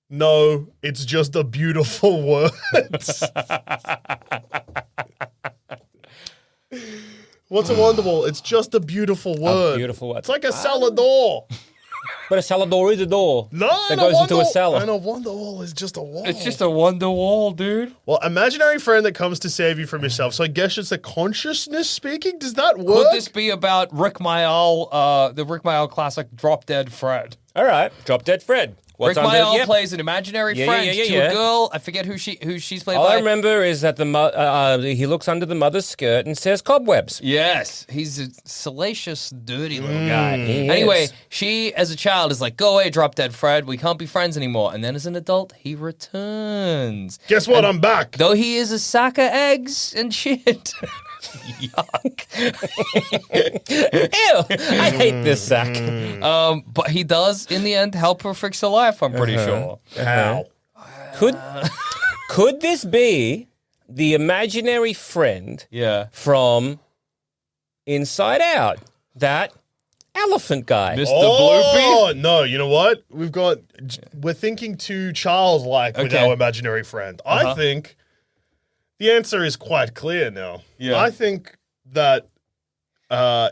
no, it's just a beautiful word. What's a Wonderwall? It's just a beautiful word. beautiful word. It's like a salad door. But a salad door is a door. No, that and goes into a cellar. And a Wonderwall is just a wall. It's just a Wonderwall, dude. Well, imaginary friend that comes to save you from yourself. So I guess it's a consciousness speaking. Does that work? Could this be about Rick Mayall, the Rick Mayall classic Drop Dead Fred? All right, drop dead Fred. What's Rick under? Mayall Yep. plays an imaginary friend to yeah. a girl. I forget who she's played All by. I remember is that he looks under the mother's skirt and says cobwebs. Yes, he's a salacious, dirty little guy. He Anyway, is. she, as a child, is like, go away, Drop Dead Fred. We can't be friends anymore. And then as an adult, he returns. Guess what? I'm back. Though he is a sack of eggs and shit. Yuck. Ew, I hate this sack. But he does, in the end, help her fix her life, I'm pretty sure. How? Could this be the imaginary friend Yeah. from Inside Out? That elephant guy. Mr. Oh, no. You know what? We're thinking too Charles-like with Okay. our imaginary friend. I think the answer is quite clear now. Yeah. I think that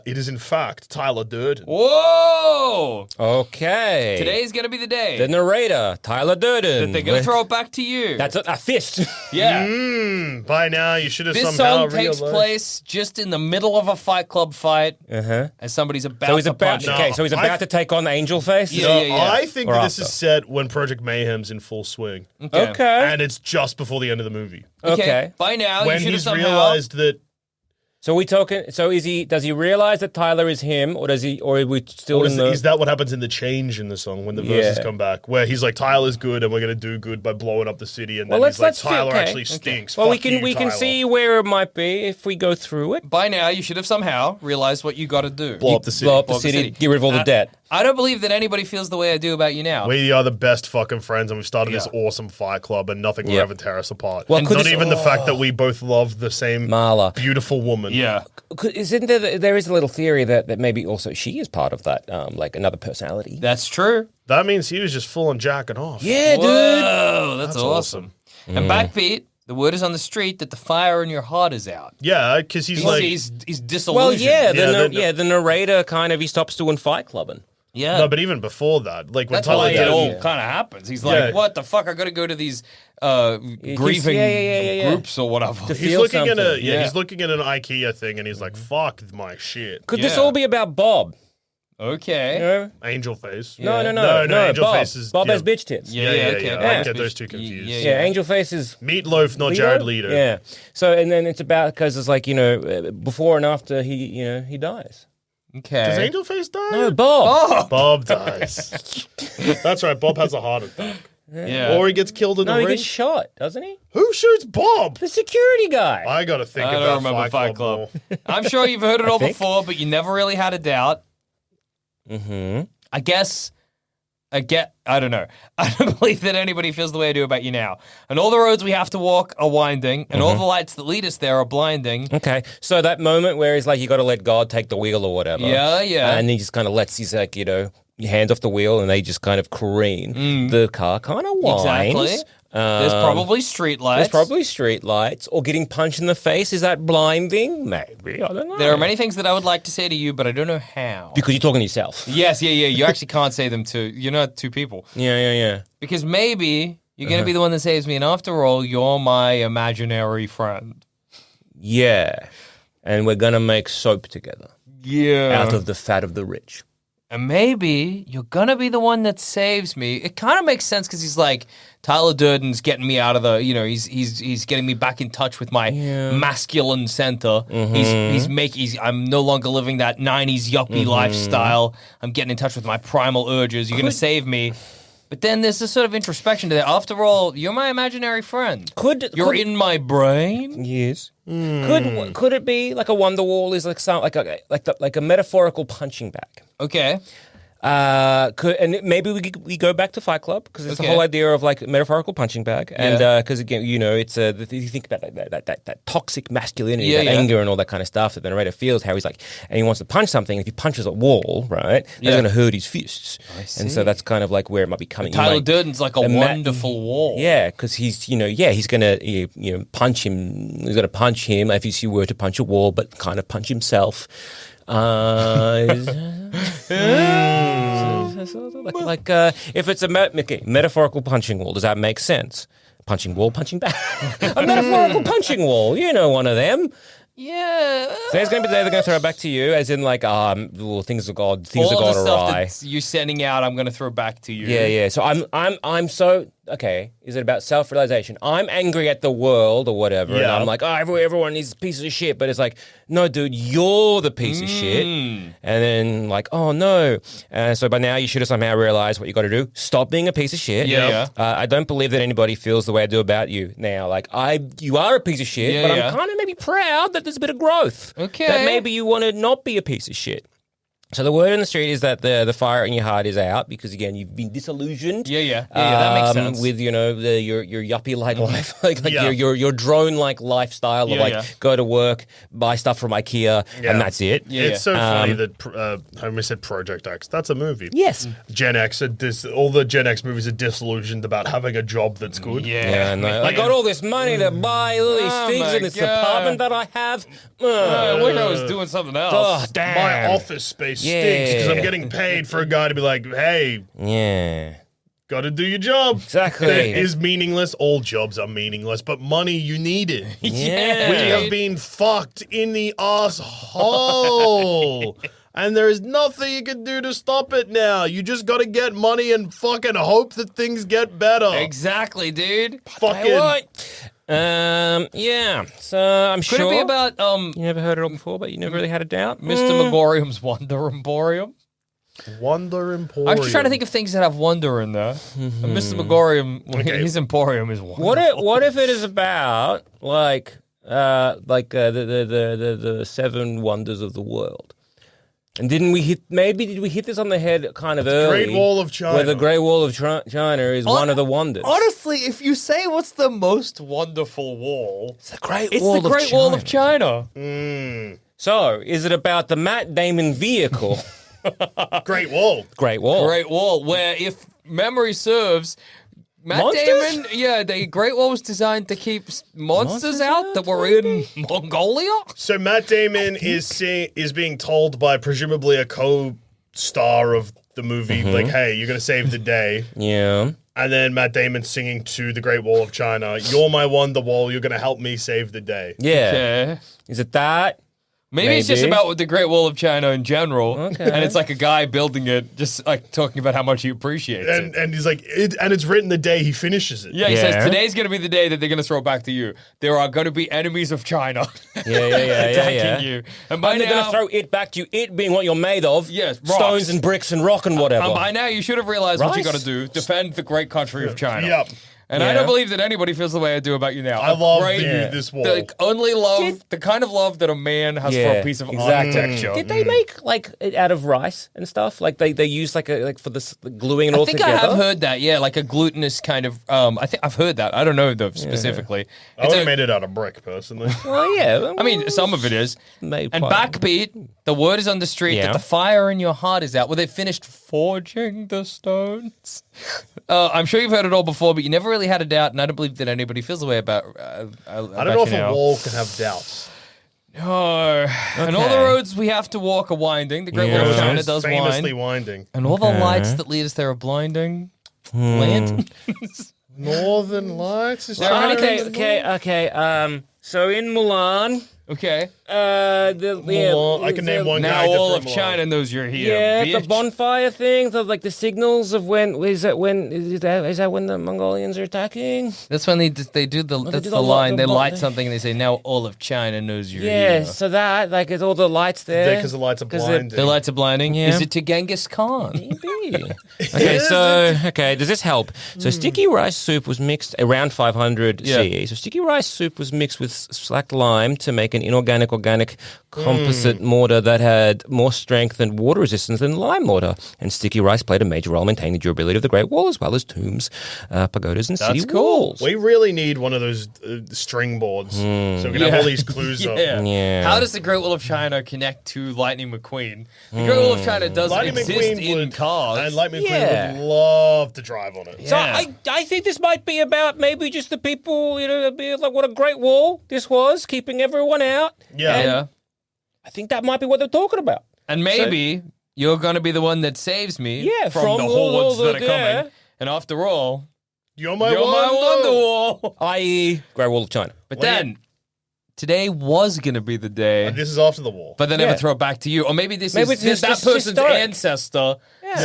it is, in fact, Tyler Durden. Whoa! Okay. Today's going to be the day the narrator, Tyler Durden. that they're going to throw it back to you. That's a fist. Yeah. By now, you should have This somehow song takes realized. place just in the middle of a Fight Club fight Uh-huh. as somebody's about So he's to about punch. okay. So he's about to take on Angel Face. Yeah, No, yeah, yeah. I think Or that this after. is set when Project Mayhem's in full swing. Okay. And it's just before the end of the movie. Okay. Okay. By now, When you should have he's somehow... realized that So we talking? So is he? Does he realize that Tyler is him, or does he? Or are we still in the? Is that what happens in the change in the song when the verses come back, where he's like, Tyler's good, and we're gonna do good by blowing up the city, and then he's like, Tyler actually stinks. Well, Fuck we can see where it might be if we go through it. By now, you should have somehow realized what you got to do. blow up the city. Blow up the city. Get rid of all the debt. I don't believe that anybody feels the way I do about you now. We are the best fucking friends, and we've started this awesome fight club, and nothing will ever tear us apart. Well, and not even the fact that we both love the same Marla. beautiful woman. Yeah. Isn't there is a little theory that maybe also she is part of that, like another personality. That's true. That means he was just full on jacking off. Yeah, dude. Whoa, that's awesome. And backbeat, the word is on the street that the fire in your heart is out. Yeah, because he's like... He's disillusioned. Well, the narrator kind of, he stops doing Fight Clubbing. Yeah. No, but even before that, like when That's Tyler why it did all kind of happens. He's like, what the fuck? I got to go to these grieving groups or whatever. he's looking at he's looking at an IKEA thing, and he's like, fuck my shit. Could this all be about Bob? Okay. You know? Angel face. No. Angel Bob. face is... Bob has bitch tits. Yeah. I get those two confused. Yeah, Angel face is... Meatloaf, not Jared Leto. Yeah. So, and then it's about, because it's like, before and after he dies. Okay. Does Angel face die? No, Bob. Bob dies. That's right, Bob has a heart attack. Yeah. Or he gets killed in the No, he ring. gets shot, doesn't he? Who shoots Bob? The security guy. I gotta think I about don't remember Fight Club. more. I'm sure you've heard it all think. before, but you never really had a doubt. Mm-hmm. I don't know. I don't believe that anybody feels the way I do about you now. And all the roads we have to walk are winding, and all the lights that lead us there are blinding. Okay, so that moment where he's like, you got to let God take the wheel or whatever. Yeah. And he just kind of lets his, like, hands off the wheel, and they just kind of careen. The car kind of whines. Exactly. There's probably street lights. Or getting punched in the face. Is that blinding? Maybe. I don't know. There are many things that I would like to say to you, but I don't know how. Because you're talking to yourself. Yes, yeah. You actually can't say them to... You're not two people. Yeah. Because maybe you're going to be the one that saves me, and after all, you're my imaginary friend. Yeah. And we're going to make soap together. Yeah. Out of the fat of the rich. And maybe you're going to be the one that saves me. It kind of makes sense because he's like, Tyler Durden's getting me out of the, he's getting me back in touch with my masculine center. I'm no longer living that 90s yuppie lifestyle. I'm getting in touch with my primal urges. You're going to save me. But then there's this sort of introspection to that. After all, you're my imaginary friend. You're in my brain? Yes. Could it be like a Wonderwall is like a metaphorical punching bag? Okay. Maybe we go back to Fight Club because it's the whole idea of like metaphorical punching bag, and because again, it's you think about that toxic masculinity, that anger, and all that kind of stuff that the narrator feels. How he's like, and he wants to punch something. If he punches a wall, right, that's going to hurt his fists, and so that's kind of like where it might be coming. Tyler Durden's like a wonderful wall. Yeah, because he's he's going to punch him. He's going to punch him if he were to punch a wall, but kind of punch himself. If it's a metaphorical punching wall, does that make sense? Punching wall, punching back. A metaphorical punching wall. You know one of them. Yeah. So there's going to be they're going to throw it back to you, as in like, things have gone awry. All of the stuff that you're sending out, I'm going to throw back to you. Yeah. So I'm so okay. Is it about self-realization? I'm angry at the world or whatever, and I'm like, everyone is a piece of shit. But it's like, no, dude, you're the piece of shit. And then like, oh no. So by now you should have somehow realized what you got to do. Stop being a piece of shit. Yeah. I don't believe that anybody feels the way I do about you now. Like you are a piece of shit, but I'm kind of maybe proud that there's a bit of growth. Okay. That maybe you want to not be a piece of shit. So the word on the street is that the fire in your heart is out because again you've been disillusioned. Yeah, that makes sense. With your yuppie like life, your drone like lifestyle of go to work, buy stuff from IKEA, and that's it. Yeah. It's so funny that Homer said Project X. That's a movie. Yes. Gen X. All the Gen X movies are disillusioned about having a job that's good. Yeah. I got all this money to buy all these things in this apartment that I have. I wish I was doing something else. Oh, damn. My office space stinks because I'm getting paid for a guy to be like, hey, got to do your job. Exactly. That is meaningless. All jobs are meaningless, but money, you need it. Yeah. We have been fucked in the asshole. And there is nothing you can do to stop it now. You just got to get money and fucking hope that things get better. Exactly, dude. Fucking Yeah. So I'm Could sure. it be about You never heard it all before, but you never really had a doubt? Mr. Megorium's Wonder Emporium? Wonder Emporium. I was just trying to think of things that have wonder in there. And Mr. Megorium, his Emporium is wonderful. What if it is about the 7 wonders of the world? And did we hit this on the head kind of early? Great Wall of China. Where the Great Wall of China is one of the wonders. Honestly, if you say what's the most wonderful wall, It's the Great it's Wall the of Great China. Wall of China. So, is it about the Matt Damon vehicle? Great Wall. Great Wall. Great Wall, where if memory serves, Matt Monsters? Damon, the Great Wall was designed to keep monsters out that were in Mongolia. So Matt Damon is being told by presumably a co-star of the movie, like, hey, you're going to save the day. Yeah. And then Matt Damon singing to the Great Wall of China, you're my Wonderwall, you're going to help me save the day. Yeah. Okay. Is it that? Maybe it's just Maybe. about the Great Wall of China in general. Okay. And it's like a guy building it, just like talking about how much he appreciates it. And he's like, and it's written the day he finishes it. Yeah, he Yeah. says, today's going to be the day that they're going to throw it back to you. There are going to be enemies of China Yeah. attacking you. And by And they're going now, to throw it back to you, it being what you're made of. Yes, Stones rocks. and bricks and rock and whatever. by now you should have realized what you Rice? got to do. Defend the great country of China. Yep. And I Yeah. don't believe that anybody feels the way I do about you now. I love Great- this wall. The only love, the kind of love that a man has for a piece of architecture. Did they make it out of rice and stuff? Like they use for the gluing it all I think together? I have heard that, yeah, like a glutinous kind of. I think I've heard that. I don't know though specifically. I would have made it out of brick, personally. Well, yeah. I mean, some of it is. Made And quite- backbeat, the word is on the street Yeah. that the fire in your heart is out. Well, they finished forging the stones. I'm sure you've heard it all before, but you never really had a doubt, and I don't believe that anybody feels the way about. I don't know if a wall can have doubts. No. And all the roads we have to walk are winding. The Great Wall of Yeah. China It's does famously wind. winding. And all the lights that lead us there are blinding. Lanterns. Northern Lights is There are China. Okay. So in Milan, Okay. Mulan. I can name one Now guy all of Mulan. China knows you're here. Yeah, bitch. the bonfire thing, the signals of is that when the Mongolians are attacking? That's when they do the that's do the the line. They li- light something and they say, "Now all of China knows you're Yeah, here." so that it's all the lights there Because the lights are 'Cause blinding. The lights are blinding. Yeah. Is it to Genghis Khan? Maybe. Okay, does this help? So sticky rice soup was mixed around 500 CE. So sticky rice soup was mixed with slacked lime to make an inorganic organic composite mortar that had more strength and water resistance than lime mortar. And sticky rice played a major role in maintaining the durability of the Great Wall as well as tombs, pagodas, and city walls. We really need one of those string boards so we can have all these clues up. Yeah. How does the Great Wall of China connect to Lightning McQueen? The Great Wall of China doesn't Lightning exist McQueen in would, cars. and Lightning Yeah. McQueen would love to drive on it. So Yeah. I think this might be about maybe just the people, be like what a great wall this was, keeping everyone out. Yeah. And Yeah. I think that might be what they're talking about. And maybe you're going to be the one that saves me Yeah, from the all hordes the- that are coming. yeah. And after all, You're my you're my Wonderwall. I.e., Great Wall of China. But then, today was going to be the day. This is after the wall. But they never Yeah. throw it back to you. Or maybe this Maybe is it's that just person's historic. ancestor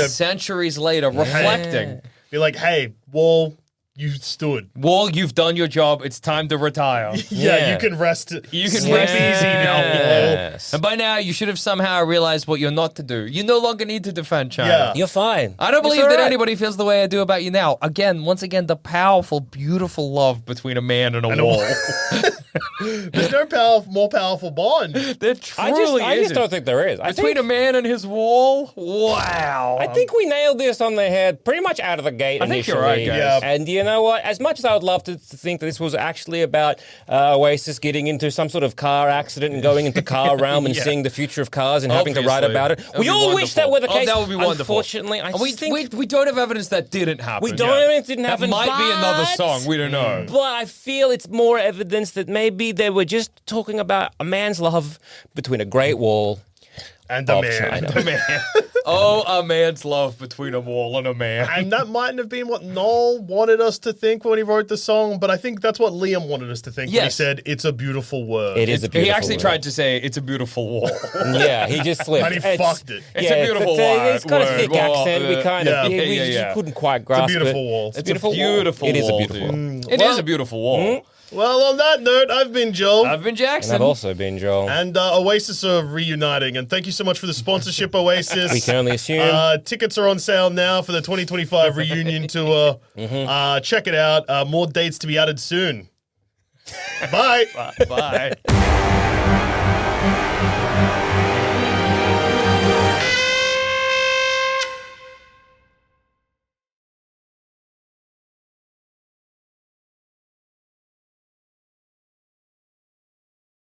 centuries later reflecting. Be like, hey, wall, you stood. Wall, you've done your job. It's time to retire. Yeah, you can rest. You can sleep rest easy now, wall. Yes. And by now, you should have somehow realized what you're not to do. You no longer need to defend China. Yeah. You're fine. I don't It's believe all that right. anybody feels the way I do about you now. Once again, the powerful, beautiful love between a man and a wall. There's no more powerful bond. There I truly just isn't. don't think there is. Between a man and his wall? Wow. I think we nailed this on the head pretty much out of the gate I think initially. you're right, guys. Yeah. And you know what? As much as I would love to think that this was actually about Oasis getting into some sort of car accident and going into car realm and Yeah. seeing the future of cars and having to write Obviously. about it, That would we be all wish that were the wonderful. case. Oh, that would be wonderful. Unfortunately, I we, think we don't have evidence that didn't happen. we don't have evidence it didn't That happen. might be another but- song. We don't know. But I feel it's more evidence that maybe they were just talking about a man's love between a great wall And the of man. China. Man. Oh, a man's love between a wall and a man. And that mightn't have been what Noel wanted us to think when he wrote the song, but I think that's what Liam wanted us to think when he Yes. said, it's a beautiful word. It is a beautiful He actually word. tried to say it's a beautiful wall. Yeah, he just slipped. And he fucked it. It's a beautiful It's got a word. thick Well, accent. We kind of, yeah. you couldn't quite grasp beautiful it. wall. It's a beautiful beautiful wall. It is a wall, beautiful dude. wall. It is a beautiful wall. Well, on that note, I've been Joel. I've been And Jackson. I've also been Joel. And Oasis are reuniting. And thank you so much for the sponsorship, Oasis. We can only assume. Tickets are on sale now for the 2025 reunion tour. Check it out. More dates to be added soon. Bye. Bye.